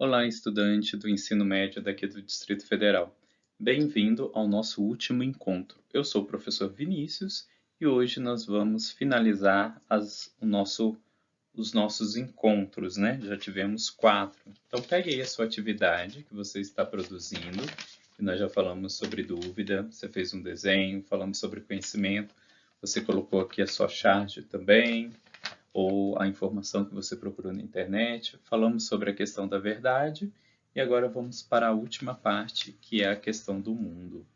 Olá, estudante do ensino médio daqui do Distrito Federal. Bem-vindo ao nosso último encontro. Eu sou o professor Vinícius e hoje nós vamos finalizar os nossos encontros, né? Já tivemos 4. Então, pegue aí a sua atividade que você está produzindo, que nós já falamos sobre dúvida, você fez um desenho, falamos sobre conhecimento, você colocou aqui a sua charge também, ou a informação que você procurou na internet. Falamos sobre a questão da verdade e agora vamos para a última parte, que é a questão do mundo.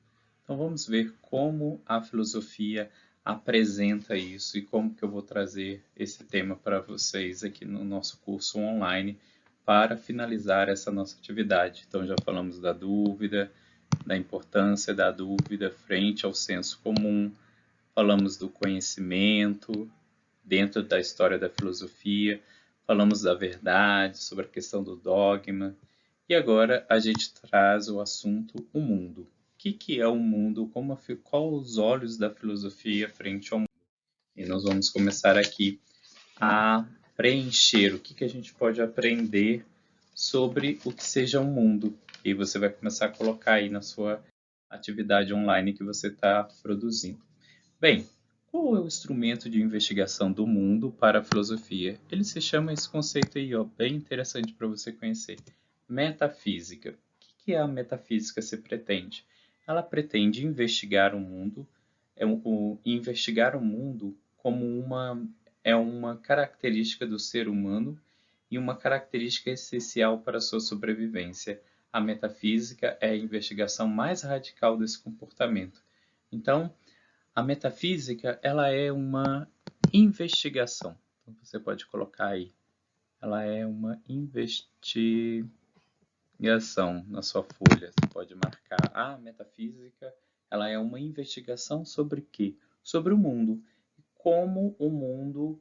Então vamos ver como a filosofia apresenta isso e como que eu vou trazer esse tema para vocês aqui no nosso curso online para finalizar essa nossa atividade. Então já falamos da dúvida, da importância da dúvida frente ao senso comum, falamos do conhecimento, dentro da história da filosofia, falamos da verdade, sobre a questão do dogma, e agora a gente traz o assunto o mundo. O que é o mundo? Qual os olhos da filosofia frente ao mundo? E nós vamos começar aqui a preencher o que a gente pode aprender sobre o que seja o mundo. E você vai começar a colocar aí na sua atividade online que você está produzindo. Bem, qual é o instrumento de investigação do mundo para a filosofia? Ele se chama esse conceito aí, ó, bem interessante para você conhecer. Metafísica. O que é a metafísica se pretende? Ela pretende investigar o mundo, investigar o mundo como uma característica do ser humano e uma característica essencial para a sua sobrevivência. A metafísica é a investigação mais radical desse comportamento. Então, a metafísica, ela é uma investigação. Então, você pode colocar aí. Ela é uma investigação na sua folha. Você pode marcar. A metafísica, ela é uma investigação sobre o quê? Sobre o mundo. Como o mundo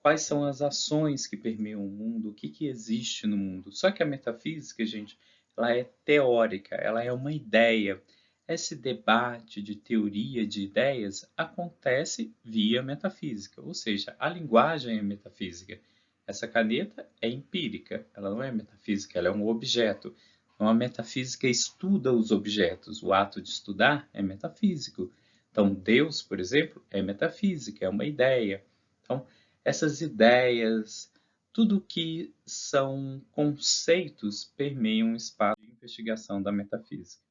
quais são as ações que permeiam o mundo, o que existe no mundo. Só que a metafísica, gente, ela é teórica, ela é uma ideia. Esse debate de teoria de ideias acontece via metafísica, ou seja, a linguagem é metafísica. Essa caneta é empírica, ela não é metafísica, ela é um objeto. Então, a metafísica estuda os objetos, o ato de estudar é metafísico. Então, Deus, por exemplo, é metafísica, é uma ideia. Então, essas ideias, tudo que são conceitos permeiam o espaço de investigação da metafísica.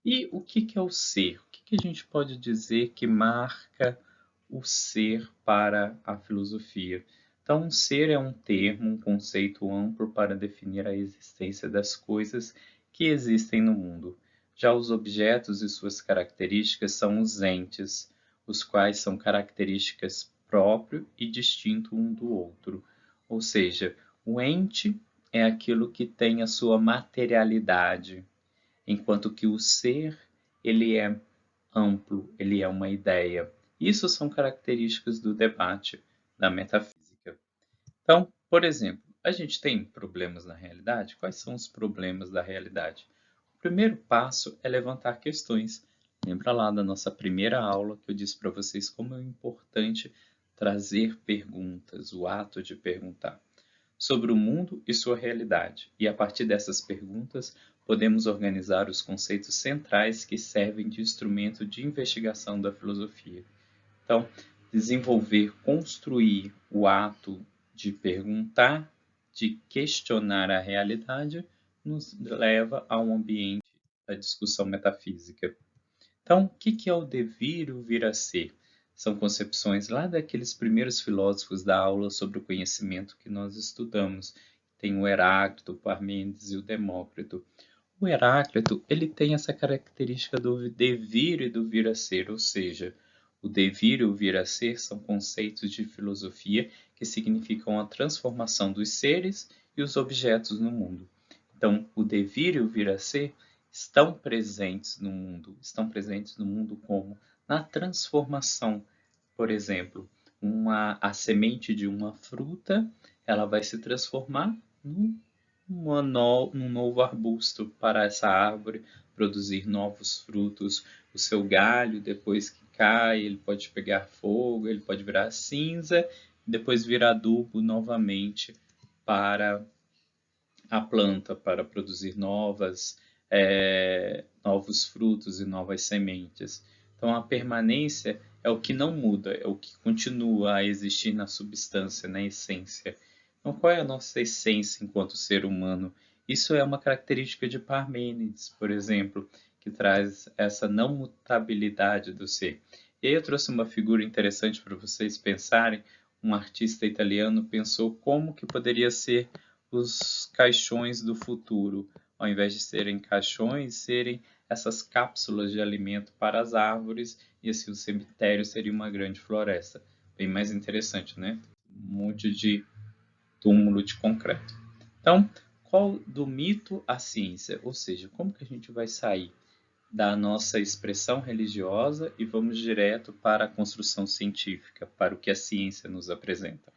E o que é o ser? O que a gente pode dizer que marca o ser para a filosofia? Então, ser é um termo, um conceito amplo para definir a existência das coisas que existem no mundo. Já os objetos e suas características são os entes, os quais são características próprio e distinto um do outro. Ou seja, o ente é aquilo que tem a sua materialidade, enquanto que o ser, ele é amplo, ele é uma ideia. Isso são características do debate da metafísica. Então, por exemplo, a gente tem problemas na realidade? Quais são os problemas da realidade? O primeiro passo é levantar questões. Lembra lá da nossa primeira aula que eu disse para vocês como é importante trazer perguntas, o ato de perguntar sobre o mundo e sua realidade. E a partir dessas perguntas, podemos organizar os conceitos centrais que servem de instrumento de investigação da filosofia. Então, desenvolver, construir o ato de perguntar, de questionar a realidade, nos leva a um ambiente da discussão metafísica. Então, o que é o devir e o vir a ser? São concepções lá daqueles primeiros filósofos da aula sobre o conhecimento que nós estudamos. Tem o Heráclito, o Parmênides e o Demócrito. O Heráclito, ele tem essa característica do devir e do vir a ser, ou seja, o devir e o vir a ser são conceitos de filosofia que significam a transformação dos seres e os objetos no mundo. Então, o devir e o vir a ser estão presentes no mundo como? Na transformação. Por exemplo, a semente de uma fruta, ela vai se transformar num novo arbusto para essa árvore produzir novos frutos. O seu galho, depois que cai, ele pode pegar fogo, ele pode virar cinza, depois virar adubo novamente para a planta para produzir novos frutos e novas sementes. Então, a permanência é o que não muda, é o que continua a existir na substância, na essência. Então, qual é a nossa essência enquanto ser humano? Isso é uma característica de Parmênides, por exemplo, que traz essa não mutabilidade do ser. E aí eu trouxe uma figura interessante para vocês pensarem. Um artista italiano pensou como que poderia ser os caixões do futuro, ao invés de serem caixões, serem essas cápsulas de alimento para as árvores, e assim o cemitério seria uma grande floresta. Bem mais interessante, né? Um monte de túmulo de concreto. Então, qual do mito à ciência? Ou seja, como que a gente vai sair da nossa expressão religiosa e vamos direto para a construção científica, para o que a ciência nos apresenta?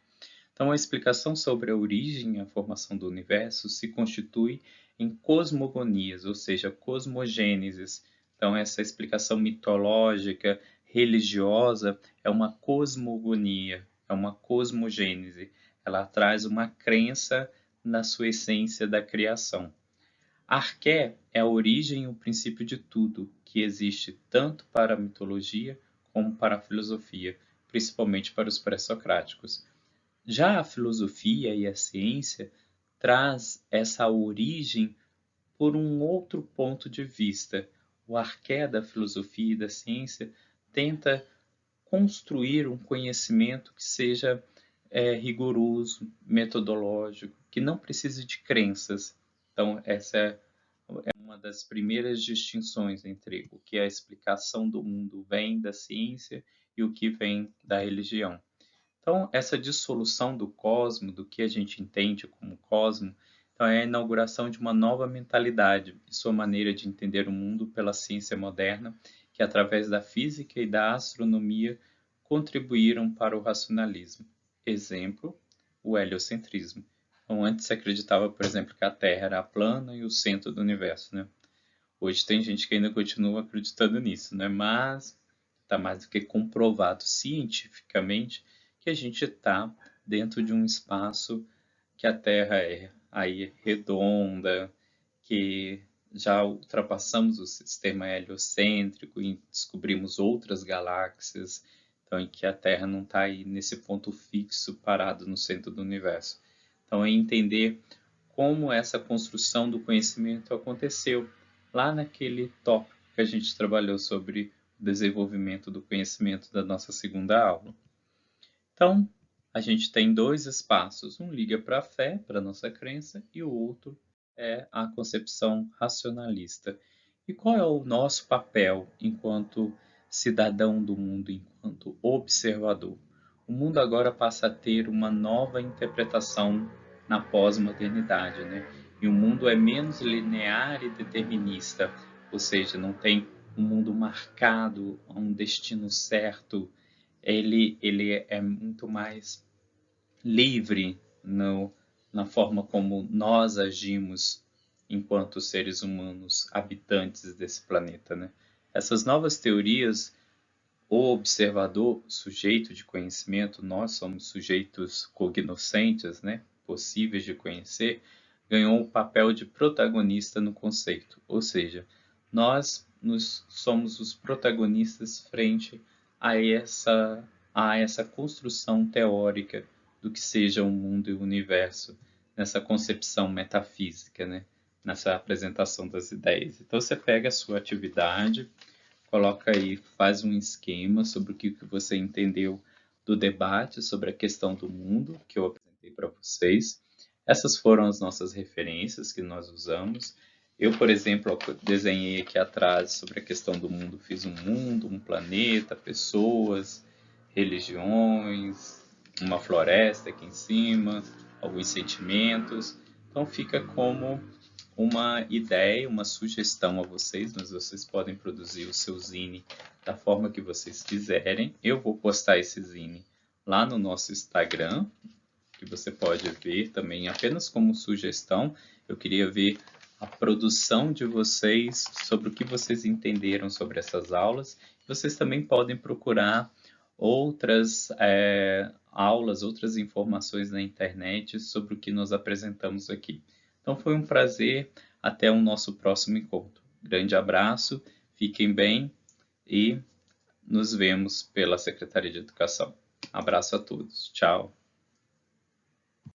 Então, a explicação sobre a origem e a formação do universo se constitui em cosmogonias, ou seja, cosmogêneses. Então, essa explicação mitológica, religiosa, é uma cosmogonia, é uma cosmogênese. Ela traz uma crença na sua essência da criação. Arqué é a origem e o princípio de tudo, que existe tanto para a mitologia como para a filosofia, principalmente para os pré-socráticos. Já a filosofia e a ciência traz essa origem por um outro ponto de vista. O arqué da filosofia e da ciência tenta construir um conhecimento que seja rigoroso, metodológico, que não precise de crenças. Então, essa é uma das primeiras distinções entre o que a explicação do mundo vem da ciência e o que vem da religião. Então, essa dissolução do cosmo, do que a gente entende como cosmo, então é a inauguração de uma nova mentalidade e sua maneira de entender o mundo pela ciência moderna, que através da física e da astronomia contribuíram para o racionalismo. Exemplo, o heliocentrismo. Então, antes se acreditava, por exemplo, que a Terra era plana e o centro do universo, né? Hoje tem gente que ainda continua acreditando nisso, né? Mas está mais do que comprovado cientificamente que a gente está dentro de um espaço que a Terra é aí redonda, que já ultrapassamos o sistema heliocêntrico e descobrimos outras galáxias, então em que a Terra não está aí nesse ponto fixo parado no centro do universo. Então é entender como essa construção do conhecimento aconteceu lá naquele tópico que a gente trabalhou sobre o desenvolvimento do conhecimento da nossa segunda aula. Então, a gente tem dois espaços, um liga para a fé, para a nossa crença, e o outro é a concepção racionalista. E qual é o nosso papel enquanto cidadão do mundo, enquanto observador? O mundo agora passa a ter uma nova interpretação na pós-modernidade, né? E o mundo é menos linear e determinista, ou seja, não tem um mundo marcado a um destino certo. Ele é muito mais livre na forma como nós agimos enquanto seres humanos habitantes desse planeta, né? Essas novas teorias, o observador, sujeito de conhecimento, nós somos sujeitos cognoscentes, né? Possíveis de conhecer, ganhou o papel de protagonista no conceito, ou seja, somos os protagonistas frente a essa construção teórica do que seja o mundo e o universo, nessa concepção metafísica, né? Nessa apresentação das ideias. Então você pega a sua atividade, coloca aí, faz um esquema sobre o que você entendeu do debate sobre a questão do mundo que eu apresentei para vocês. Essas foram as nossas referências que nós usamos. Eu, por exemplo, desenhei aqui atrás sobre a questão do mundo, fiz um mundo, um planeta, pessoas, religiões, uma floresta aqui em cima, alguns sentimentos. Então fica como uma ideia, uma sugestão a vocês, mas vocês podem produzir o seu zine da forma que vocês quiserem. Eu vou postar esse zine lá no nosso Instagram, que você pode ver também apenas como sugestão. Eu queria ver a produção de vocês sobre o que vocês entenderam sobre essas aulas. Vocês também podem procurar outras aulas, outras informações na internet sobre o que nós apresentamos aqui. Então foi um prazer, até o nosso próximo encontro. Grande abraço, fiquem bem e nos vemos pela Secretaria de Educação. Abraço a todos, tchau.